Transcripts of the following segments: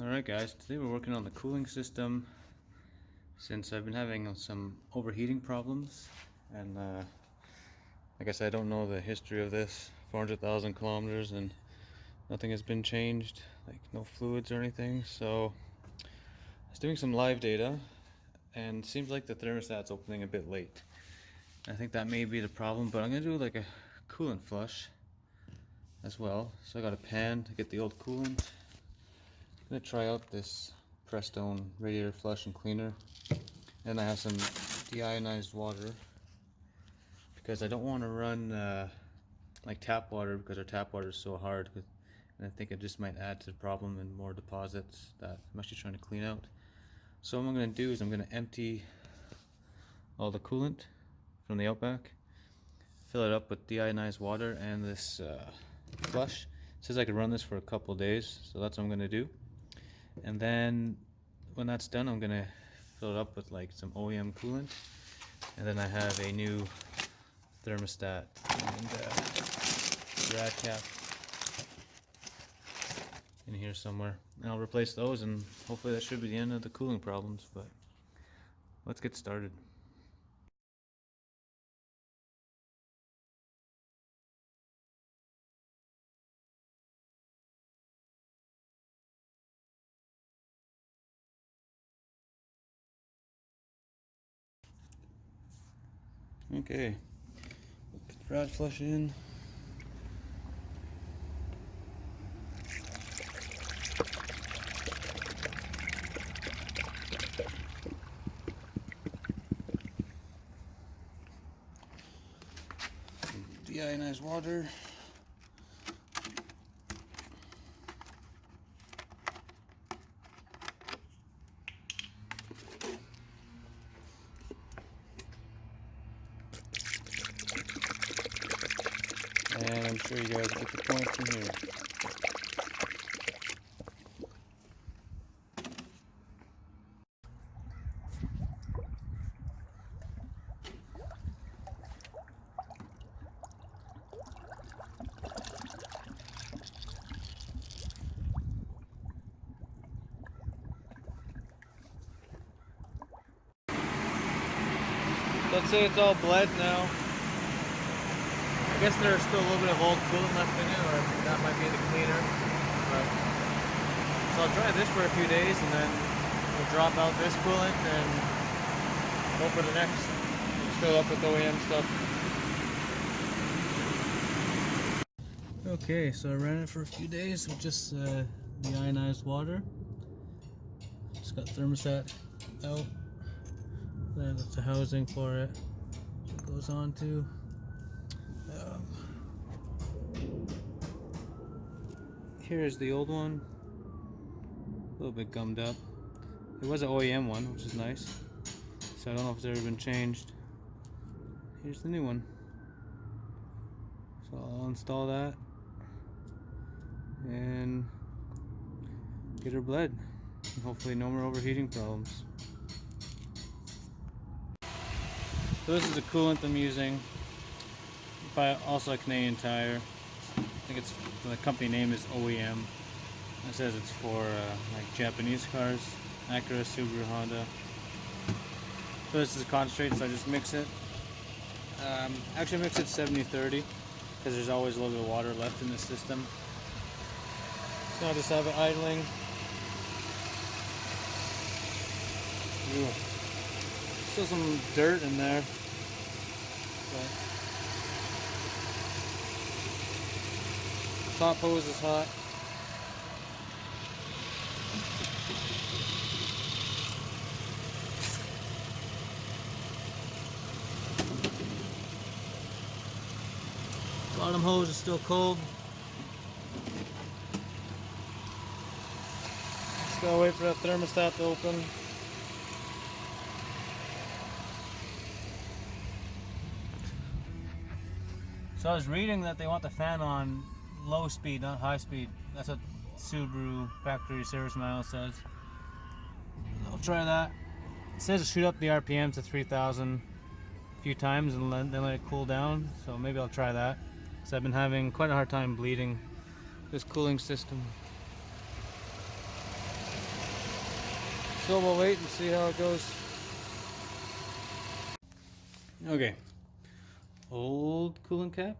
Alright guys, today we're working on the cooling system since I've been having some overheating problems, and like I said, I don't know the history of this. 400,000 kilometers and nothing has been changed, like no fluids or anything. So I was doing some live data and it seems like the thermostat's opening a bit late. I think that may be the problem, but I'm gonna do like a coolant flush as well. So I got a pan to get the old coolant. I'm gonna try out this Prestone radiator flush and cleaner, and I have some deionized water because I don't want to run like tap water, because our tap water is so hard, and I think it just might add to the problem and more deposits that I'm actually trying to clean out. So what I'm going to do is I'm going to empty all the coolant from the Outback, fill it up with deionized water and this flush. It says I could run this for a couple days, so that's what I'm going to do. And then when that's done, I'm going to fill it up with like some OEM coolant, and then I have a new thermostat and rad cap in here somewhere, and I'll replace those, and hopefully that should be the end of the cooling problems. But let's get started. Okay, put the rad flush in. Deionized water. And I'm sure you guys get the point from here. Let's say it's all bled now. I guess there's still a little bit of old coolant left in it, or that might be the cleaner. But, so I'll try this for a few days, and then we'll drop out this coolant and go for the next. Fill up with OEM stuff. Okay, so I ran it for a few days with just deionized water. Just got thermostat out. That's the housing for it. It goes on to. Here's the old one. A little bit gummed up. It was an OEM one, which is nice. So I don't know if it's ever been changed. Here's the new one. So I'll install that and get her bled. And hopefully no more overheating problems. So this is the coolant I'm using. By also a Canadian Tire. I think it's, the company name is OEM. It says it's for like Japanese cars, Acura, Subaru, Honda. So this is concentrate, so I just mix it. Actually mix it 70-30 because there's always a little bit of water left in the system. So I just have it idling. Ooh. Still some dirt in there. But top hose is hot. Bottom hose is still cold. Just gotta wait for that thermostat to open. So I was reading that they want the fan on low speed, not high speed. That's what Subaru factory service manual says. I'll try that. It says to shoot up the RPM to 3,000 a few times and then let it cool down. So maybe I'll try that. So I've been having quite a hard time bleeding this cooling system. So we'll wait and see how it goes. Okay. Old coolant cap.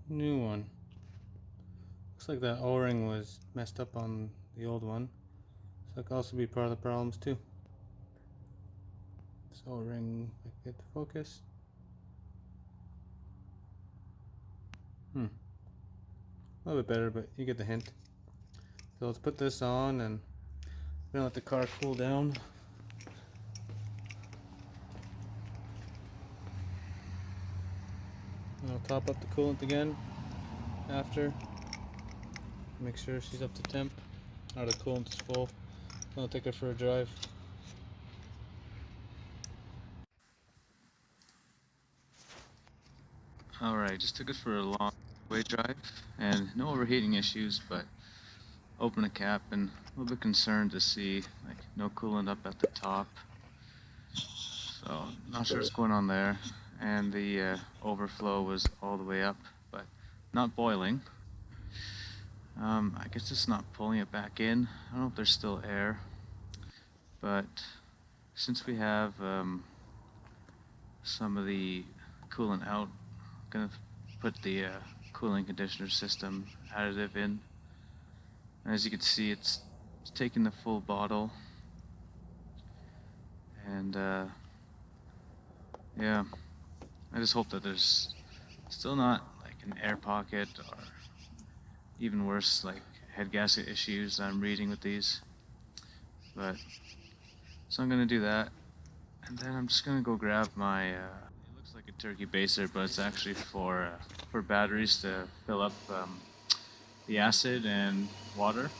New one. Looks like that O-ring was messed up on the old one. So that could also be part of the problems too. This O-ring, if I get the focus. A little bit better, but you get the hint. So let's put this on and we're gonna let the car cool down. And I'll top up the coolant again after. Make sure she's up to temp. Or the coolant is full. I'll take her for a drive. Alright, just took it for a long way drive and no overheating issues, but open the cap and a little bit concerned to see like no coolant up at the top. So not sure what's going on there. And the overflow was all the way up, but not boiling. I guess it's not pulling it back in. I don't know if there's still air, but since we have some of the coolant out, I'm gonna put the cooling conditioner system additive in. And as you can see, it's taking the full bottle, and yeah, I just hope that there's still not like an air pocket or even worse, like head gasket issues that I'm reading with these. But so I'm gonna do that, and then I'm just gonna go grab my. It looks like a turkey baster, but it's actually for batteries to fill up the acid and water.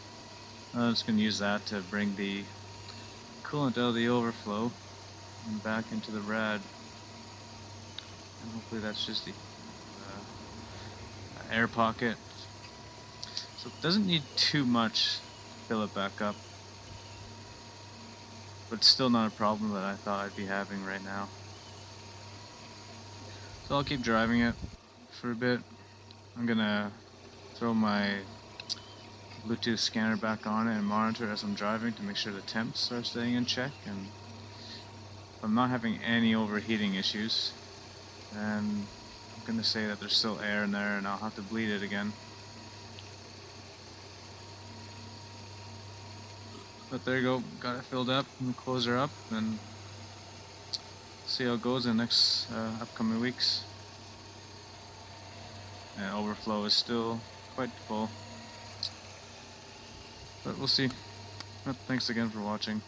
I'm just gonna use that to bring the coolant out of the overflow and back into the rad, and hopefully that's just the air pocket. So it doesn't need too much to fill it back up, but it's still not a problem that I thought I'd be having right now. So I'll keep driving it for a bit. I'm gonna throw my Bluetooth scanner back on it and monitor as I'm driving to make sure the temps are staying in check, and if I'm not having any overheating issues, then I'm gonna say that there's still air in there and I'll have to bleed it again. But there you go, got it filled up. I'm gonna close her up and see how it goes in the next upcoming weeks. And overflow is still quite full, but we'll see. But thanks again for watching.